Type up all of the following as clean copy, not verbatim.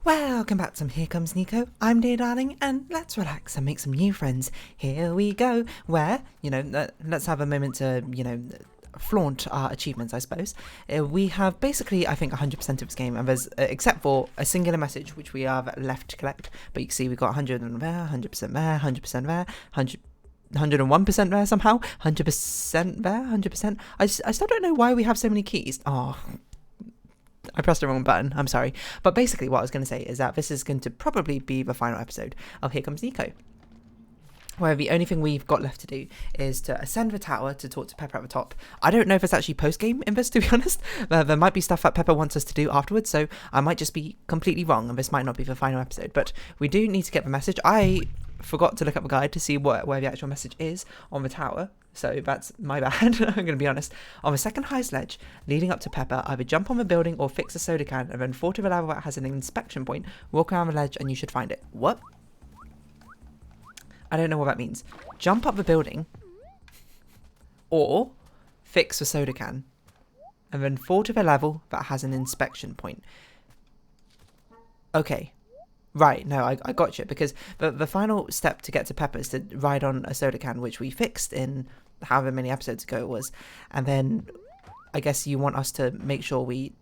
Welcome back to Here Comes Niko. I'm dear darling, and let's relax and make some new friends. Here we go. Where, let's have a moment to, flaunt our achievements, I suppose. We have basically, I think, 100% of this game, and there's, except for a singular message, which we have left to collect. But you can see we've got 100 there, 100% there, 100% there, 101% there somehow, 100% there, 100%. I still don't know why we have so many keys. Oh, I pressed the wrong button, I'm sorry. But basically what I was going to say is that this is going to probably be the final episode of Here Comes Niko, where the only thing we've got left to do is to ascend the tower to talk to Pepper at the top. I don't know if it's actually post-game in this, to be honest. There might be stuff that Pepper wants us to do afterwards, so I might just be completely wrong, and this might not be the final episode. But we do need to get the message. I forgot to look up the guide to see where the actual message is on the tower, so that's my bad. I'm going to be honest. On the second highest ledge leading up to Pepper, either jump on the building or fix a soda can, and then fall to the level that has an inspection point, walk around the ledge, and you should find it. What? I don't know what that means. Jump up the building or fix the soda can, and then fall to the level that has an inspection point. Okay. Right, no, I got you, because the final step to get to Pepper is to ride on a soda can, which we fixed in however many episodes ago it was, and then I guess you want us to make sure we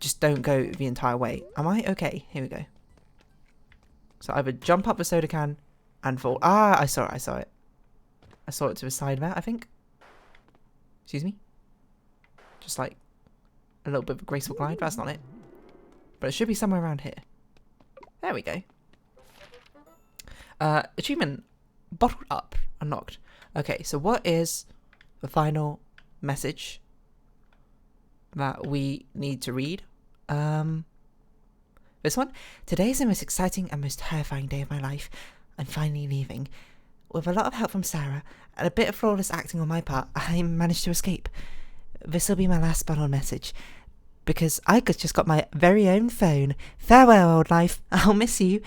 just don't go the entire way. Am I? Okay, here we go. So either jump up the soda can and fall. Ah, I saw it. I saw it to the side there, I think. Excuse me? Just like a little bit of a graceful glide. That's not it. But it should be somewhere around here. There we go. Achievement. Bottled up. Unlocked. Okay, so what is the final message that we need to read? This one. Today is the most exciting and most terrifying day of my life. I'm finally leaving. With a lot of help from Sarah and a bit of flawless acting on my part, I managed to escape. This will be my last bottled message, because I just got my very own phone. Farewell, old life. I'll miss you,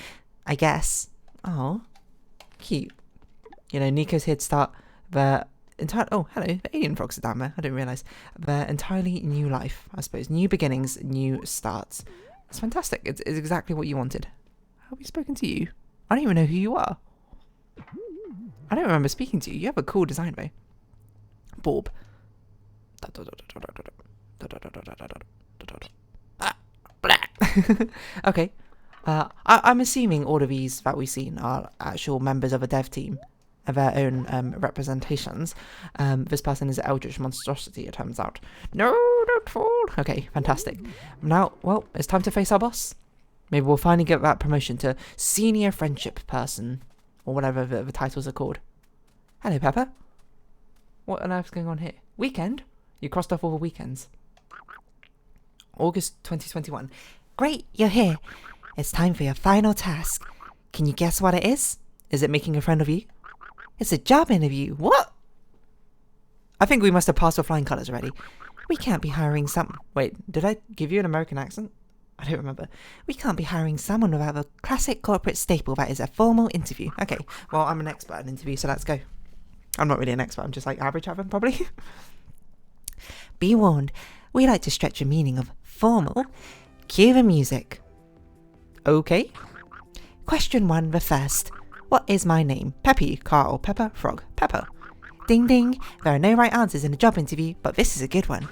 I guess. Oh, cute. Niko's here to start the entire... Oh, hello. The alien frogs are down there. I didn't realise. The entirely new life, I suppose. New beginnings, new starts. It's fantastic. It's exactly what you wanted. Have we spoken to you? I don't even know who you are. I don't remember speaking to you. You have a cool design, though. Borb. Okay. I'm assuming all of these that we've seen are actual members of a dev team, of their own representations. This person is an eldritch monstrosity, it turns out. No, don't fall. Okay, fantastic. Now, well, it's time to face our boss. Maybe we'll finally get that promotion to senior friendship person, or whatever the titles are called. Hello, Pepper. What on earth's going on here? Weekend? You crossed off all the weekends. August 2021. Great, you're here. It's time for your final task. Can you guess what it is? Is it making a friend of you? It's a job interview. What? I think we must have passed with flying colours already. We can't be hiring some... Wait, did I give you an American accent? I don't remember. We can't be hiring someone without a classic corporate staple that is a formal interview. Okay, well, I'm an expert in interviews, so let's go. I'm not really an expert, I'm just like average at them, probably. Be warned, we like to stretch the meaning of formal. Cue the music. Okay. Question 1, the first. What is my name? Peppy, Carl, Pepper, Frog, Pepper. Ding ding, there are no right answers in a job interview, but this is a good one.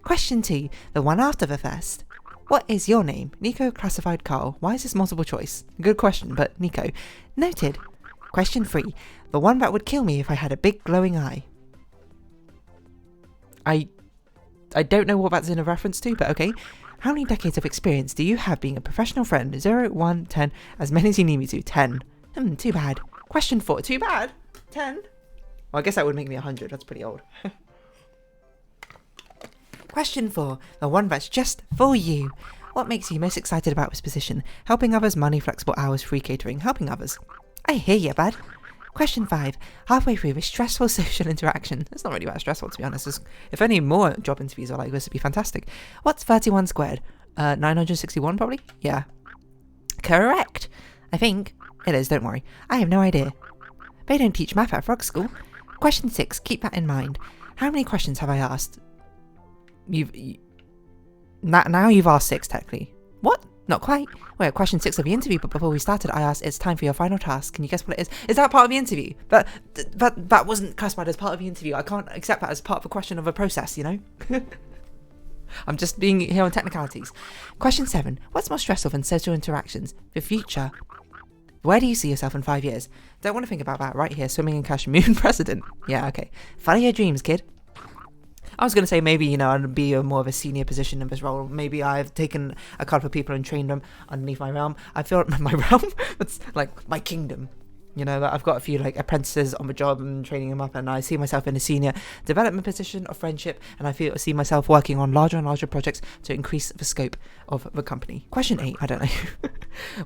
Question 2, the one after the first. What is your name? Niko, classified Carl. Why is this multiple choice? Good question, but Niko. Noted. Question 3, the one that would kill me if I had a big glowing eye. I don't know what that's in a reference to, but okay. How many decades of experience do you have being a professional friend? 0, 1, 10, as many as you need me to. 10. Too bad. Question 4, too bad? 10? Well, I guess that would make me 100. That's pretty old. Question 4, the one that's just for you. What makes you most excited about this position? Helping others, money, flexible hours, free catering, helping others. I hear you, bud. Question 5, halfway through this stressful social interaction. It's not really that stressful, to be honest. If any more job interviews are like this, it'd be fantastic. What's 31 squared? 961, probably? Yeah. Correct. I think. It is, don't worry. I have no idea. They don't teach math at Frog School. Question 6, keep that in mind. How many questions have I asked? Now you've asked 6, technically. What? Not quite. We're at question 6 of the interview, but before we started, I asked, it's time for your final task. Can you guess what it is? Is that part of the interview? That wasn't classified as part of the interview. I can't accept that as part of a question of a process, you know? I'm just being here on technicalities. Question 7. What's more stressful than social interactions? The future. Where do you see yourself in 5 years? Don't want to think about that. Right here, swimming in cash, moon president. Yeah, okay. Follow your dreams, kid. I was going to say maybe, you know, I'd be more of a senior position in this role. Maybe I've taken a couple of people and trained them underneath my realm. I feel my realm, it's like my kingdom. You know, I've got a few like apprentices on the job and training them up, and I see myself in a senior development position of friendship, and I see myself working on larger and larger projects to increase the scope of the company. Question 8, I don't know.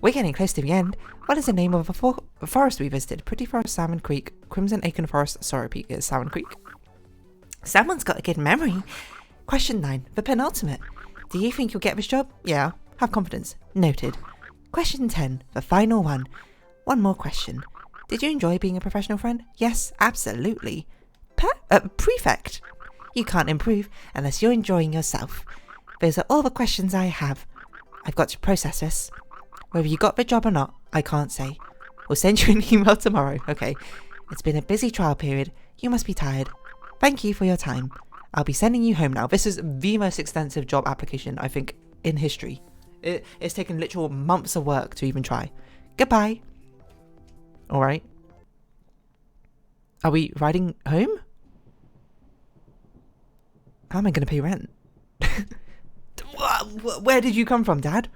We're getting close to the end. What is the name of a forest we visited? Pretty Forest, Salmon Creek, Crimson Acorn Forest, Sorrow Peak is Salmon Creek. Someone's got a good memory. Question 9, the penultimate. Do you think you'll get this job? Yeah, have confidence. Noted. Question 10, the final one. One more question. Did you enjoy being a professional friend? Yes, absolutely. Prefect. You can't improve unless you're enjoying yourself. Those are all the questions I have. I've got to process this. Whether you got the job or not, I can't say. We'll send you an email tomorrow. Okay. It's been a busy trial period. You must be tired. Thank you for your time. I'll be sending you home now. This is the most extensive job application, I think, in history. It's taken literal months of work to even try. Goodbye. Alright. Are we riding home? How am I going to pay rent? Where did you come from, Dad?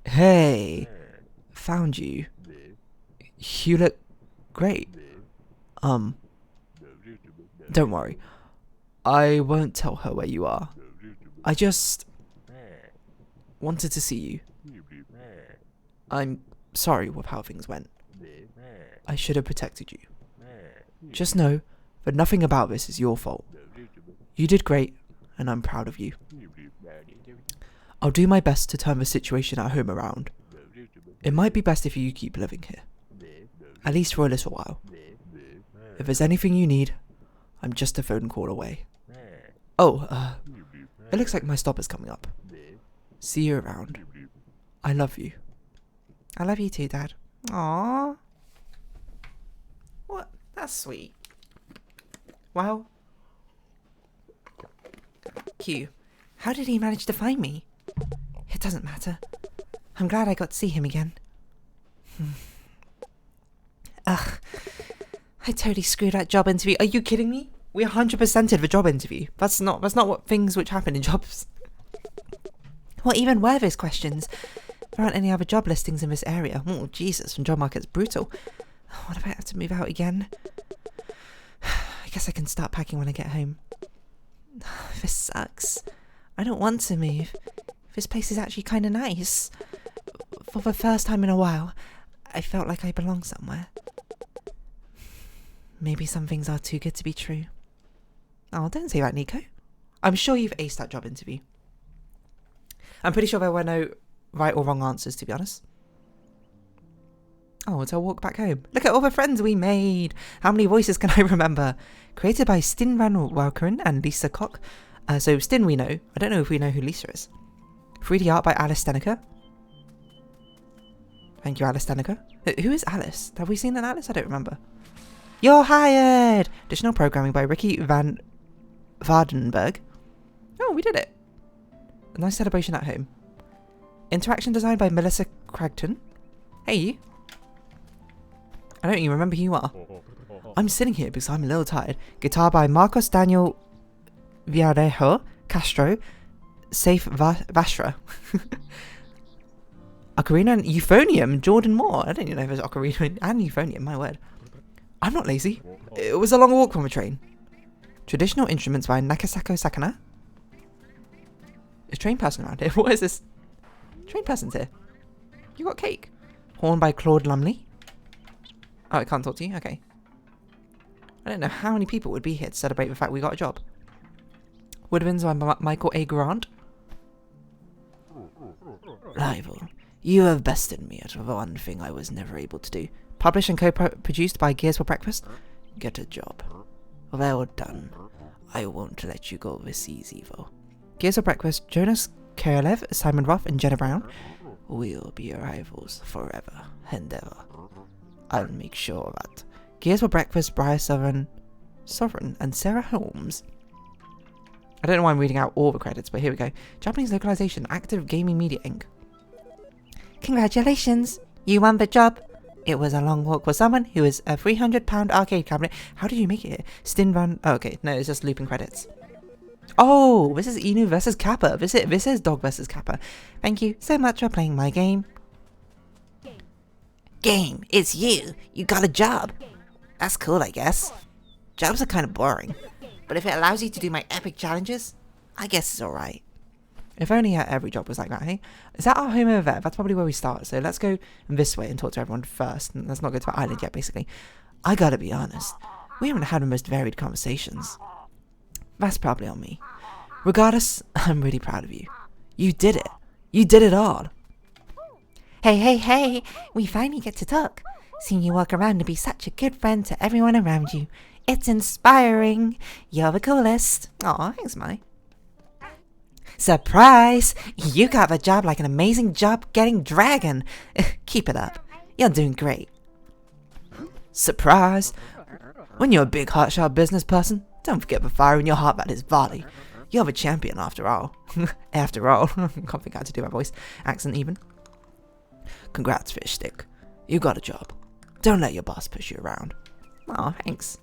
Hey. Found you. You look great. Don't worry. I won't tell her where you are. I just wanted to see you. I'm sorry with how things went. I should have protected you. Just know that nothing about this is your fault. You did great, and I'm proud of you. I'll do my best to turn the situation at home around. It might be best if you keep living here. At least for a little while. If there's anything you need, I'm just a phone call away. Oh, it looks like my stop is coming up. See you around. I love you. I love you too, Dad. Aww. What? That's sweet. Wow. Q. How did he manage to find me? It doesn't matter. I'm glad I got to see him again. Ugh. I totally screwed that job interview. Are you kidding me? We 100%ed the job interview. That's not what things which happen in jobs. What even were those questions? There aren't any other job listings in this area. Oh, Jesus, the job market's brutal. What if I have to move out again? I guess I can start packing when I get home. This sucks. I don't want to move. This place is actually kind of nice. For the first time in a while, I felt like I belong somewhere. Maybe some things are too good to be true. Oh, don't say that, Niko. I'm sure you've aced that job interview. I'm pretty sure there were no right or wrong answers, to be honest. Oh, it's our walk back home. Look at all the friends we made. How many voices can I remember? Created by Stin Van Welkeren and Lisa Koch. So Stin we know. I don't know if we know who Lisa is. 3D art by Alice Steneker. Thank you, Alice Steneker. Who is Alice? Have we seen an Alice? I don't remember. You're hired! Additional programming by Ricky Van Vardenberg. Oh, we did it. A nice celebration at home. Interaction design by Melissa Cragton. Hey. I don't even remember who you are. I'm sitting here because I'm a little tired. Guitar by Marcos Daniel Villarejo Castro. Safe Vashra. Ocarina and Euphonium, Jordan Moore. I don't even know if there's Ocarina and Euphonium, my word. I'm not lazy. It was a long walk from a train. Traditional instruments by Nakasako Sakana. Is train person around here? What is this? Train person's here. You got cake. Horn by Claude Lumley. Oh, I can't talk to you? Okay. I don't know how many people would be here to celebrate the fact we got a job. Woodwinds by Michael A. Grant. Rival, you have bested me at the one thing I was never able to do. Published and co-produced by Gears for Breakfast. Get a job. Well done. I won't let you go this easy, though. Gears for Breakfast, Jonas Kirilev, Simon Roth, and Jenna Brown. We'll be your rivals forever and ever. I'll make sure of that. Gears for Breakfast, Briar Sovereign, and Sarah Holmes. I don't know why I'm reading out all the credits, but here we go. Japanese localization, Active Gaming Media Inc. Congratulations! You won the job! It was a long walk for someone who is a £300 arcade cabinet. How did you make it? Stinvan. Oh, okay, no, it's just looping credits. Oh, this is Inu versus Kappa. This is Dog versus Kappa. Thank you so much for playing my game. Game, it's you. You got a job. That's cool, I guess. Jobs are kind of boring, but if it allows you to do my epic challenges, I guess it's alright. If only every job was like that, hey? Is that our home over there? That's probably where we start. So let's go this way and talk to everyone first. And let's not go to our island yet, basically. I gotta be honest. We haven't had the most varied conversations. That's probably on me. Regardless, I'm really proud of you. You did it. You did it all. Hey. We finally get to talk. Seeing you walk around and be such a good friend to everyone around you. It's inspiring. You're the coolest. Aw, thanks, Mai. Surprise! You got the job like an amazing job getting dragon. Keep it up. You're doing great. Surprise! When you're a big hotshot business person, don't forget the fire in your heart that is volley. You're the champion after all. After all. Can't think how to do my voice accent even. Congrats, Fish Stick. You got a job. Don't let your boss push you around. Aw, thanks.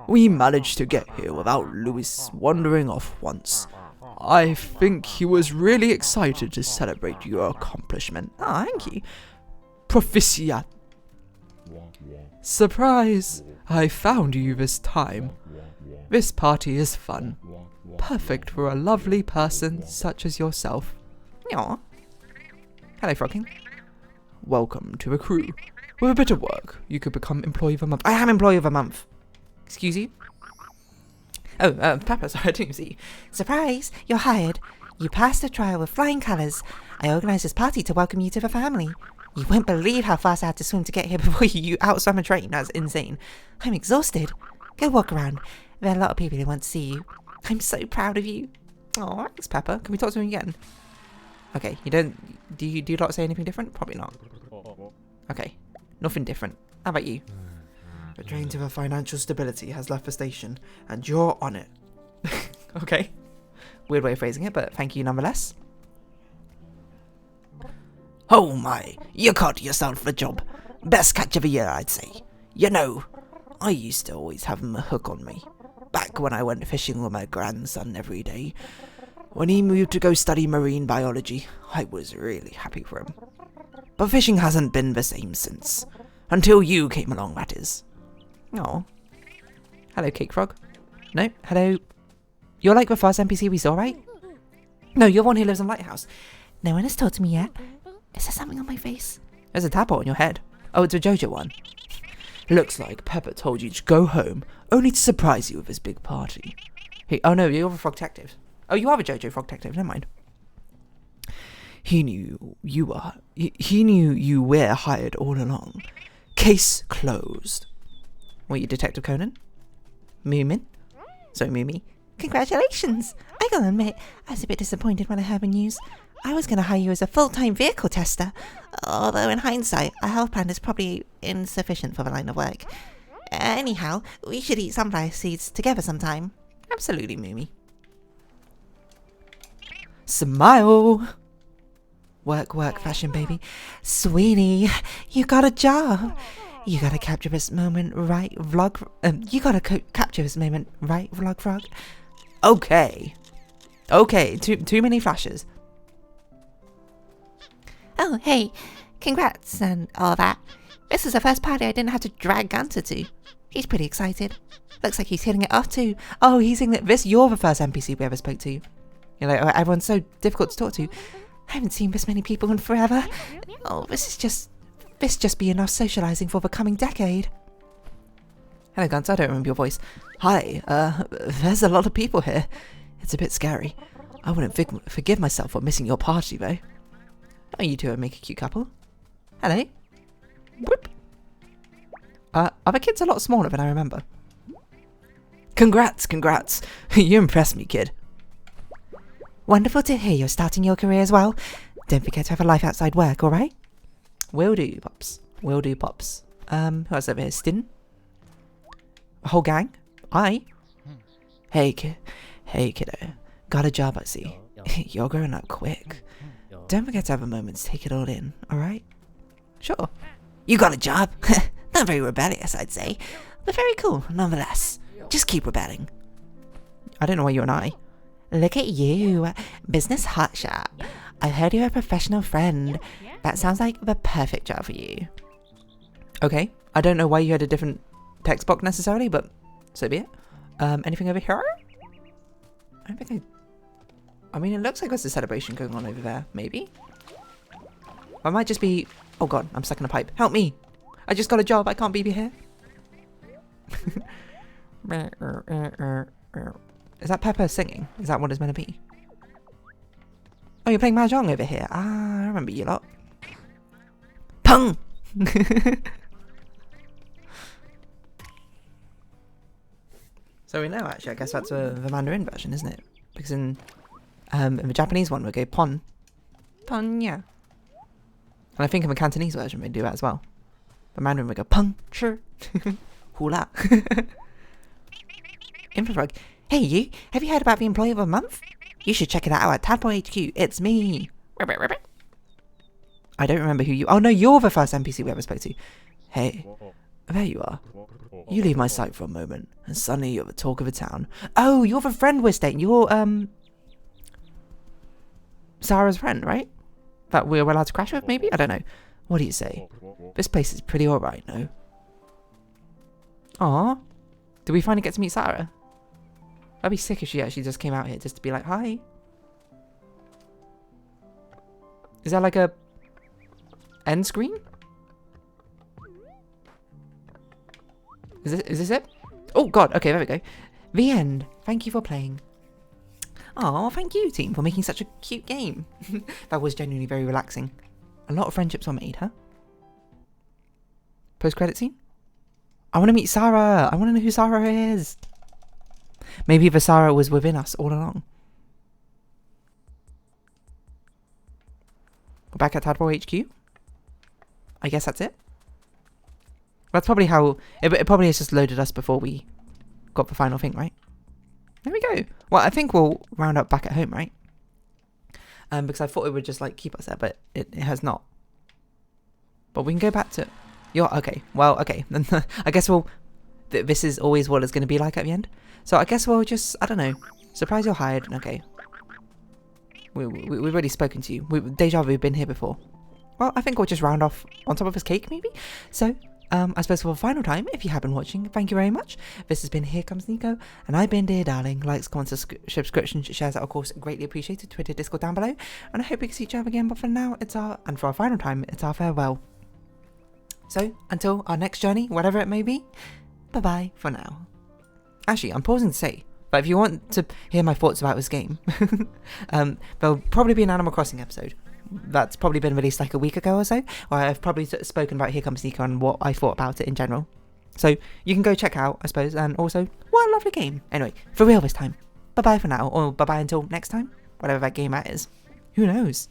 We managed to get here without Louis wandering off once. I think he was really excited to celebrate your accomplishment. Ah, thank you. Proficiat. Surprise! I found you this time. This party is fun. Perfect for a lovely person such as yourself. Aw. Hello, Frogking. Welcome to the crew. With a bit of work, you could become Employee of the Month. I am Employee of the Month. Excuse you? Oh, Pepper, sorry, I didn't see you. Surprise! You're hired. You passed the trial with flying colours. I organised this party to welcome you to the family. You won't believe how fast I had to swim to get here before you outswam a train. That's insane. I'm exhausted. Go walk around. There are a lot of people who want to see you. I'm so proud of you. Oh, thanks, Pepper. Can we talk to him again? Okay, you don't... Do you not say anything different? Probably not. Okay, nothing different. How about you? The drain to her financial stability has left the station, and you're on it. Okay. Weird way of phrasing it, but thank you nonetheless. Oh my, you caught yourself the job. Best catch of the year, I'd say. You know, I used to always have him a hook on me. Back when I went fishing with my grandson every day. When he moved to go study marine biology, I was really happy for him. But fishing hasn't been the same since. Until you came along, that is. Oh. Hello, Cake Frog. No, hello. You're like the first NPC we saw, right? No, you're the one who lives in Lighthouse. No one has talked to me yet. Is there something on my face? There's a tadpole on your head. Oh, it's a JoJo one. Looks like Pepper told you to go home, only to surprise you with his big party. Hey, oh no, you're the Frog Detective. Oh, you are the JoJo Frog Detective, never mind. He knew you were hired all along. Case closed. Were you Detective Conan? Moomin? So Moomy. Congratulations! I gotta admit, I was a bit disappointed when I heard the news. I was gonna hire you as a full-time vehicle tester. Although in hindsight, a health plan is probably insufficient for the line of work. Anyhow, we should eat sunflower seeds together sometime. Absolutely, Moomy. Smile! Work, fashion baby. Sweetie, you got a job. You gotta capture this moment, right, vlog? Capture this moment, right, vlog frog? Okay. Okay, too many flashes. Oh, hey, congrats and all that. This is the first party I didn't have to drag Gunter to. He's pretty excited. Looks like he's hitting it off too. Oh, he's saying that you're the first NPC we ever spoke to. You're like, oh, everyone's so difficult to talk to. I haven't seen this many people in forever. Oh, this just be enough socializing for the coming decade. Hello, Guns, I don't remember your voice. Hi, there's a lot of people here. It's a bit scary. I wouldn't forgive myself for missing your party, though. Oh, you two would make a cute couple. Hello. Whoop. Are the kids a lot smaller than I remember? Congrats. You impressed me, kid. Wonderful to hear you're starting your career as well. Don't forget to have a life outside work, alright? Will do, Pops. Will do, Pops. Who else over here? Stin? A whole gang? Aye. Hey, kiddo. Got a job, I see. You're growing up quick. Don't forget to have a moment to take it all in, alright? Sure. You got a job? Not very rebellious, I'd say. But very cool, nonetheless. Just keep rebelling. I don't know why you're an I. Look at you. Business hotshot. I heard you're a professional friend. That sounds like the perfect job for you. Okay. I don't know why you had a different text box necessarily, but so be it. Anything over here? I don't think I mean, it looks like there's a celebration going on over there, maybe? I might just be... Oh god, I'm stuck in a pipe. Help me! I just got a job, I can't be here. Is that Pepper singing? Is that what it's meant to be? Oh, you're playing Mahjong over here. Ah, I remember you lot. Pung! So we know, actually, I guess that's the Mandarin version, isn't it? Because in the Japanese one, we go pon. Pon, yeah. And I think in the Cantonese version, we do that as well. The Mandarin, we go pung, sure. Hula. Infrafrog. Hey, you. Have you heard about the Employee of the Month? You should check it out at Tadpole HQ. It's me. I don't remember who you... Oh, no, you're the first NPC we ever spoke to. Hey. There you are. You leave my sight for a moment, and suddenly you're the talk of the town. Oh, you're the friend we're staying. You're, Sarah's friend, right? That we're allowed to crash with, maybe? I don't know. What do you say? This place is pretty alright, no? Aw. Did we finally get to meet Sarah? That'd be sick if she actually just came out here just to be like, hi. Is that like a end screen? Is this it? Oh god, okay, there we go. The end. Thank you for playing. Oh, thank you, team, for making such a cute game. That was genuinely very relaxing. A lot of friendships were made, huh? Post-credit scene? I want to meet Sarah. I want to know who Sarah is. Maybe the Sarah was within us all along. We're back at Tadpole HQ. I guess that's it. That's probably how... It probably has just loaded us before we got the final thing, right? There we go. Well, I think we'll round up back at home, right? Because I thought it would just, like, keep us there, but it has not. But we can go back to... Okay. Well, okay. I guess we'll... This is always what it's going to be like at the end. So I guess we'll just... I don't know. Surprise you're hired. Okay. We've already spoken to you. Deja vu, we've been here before. Well, I think we'll just round off on top of this cake, maybe? So... I suppose for the final time, if you have been watching, thank you very much. This has been Here Comes Niko, and I've been Dear Darling. Likes, comments, subscriptions, shares are of course greatly appreciated. Twitter, Discord down below, and I hope we can see each other again. But for now, and for our final time, it's our farewell. So until our next journey, whatever it may be, bye bye for now. Actually, I'm pausing to say, but if you want to hear my thoughts about this game, there'll probably be an Animal Crossing episode. That's probably been released like a week ago or so, or I've probably spoken about Here Comes Niko and what I thought about it in general. So you can go check out, I suppose, and also, what a lovely game. Anyway, for real this time, bye bye for now, or bye bye until next time, whatever that game that is. Who knows?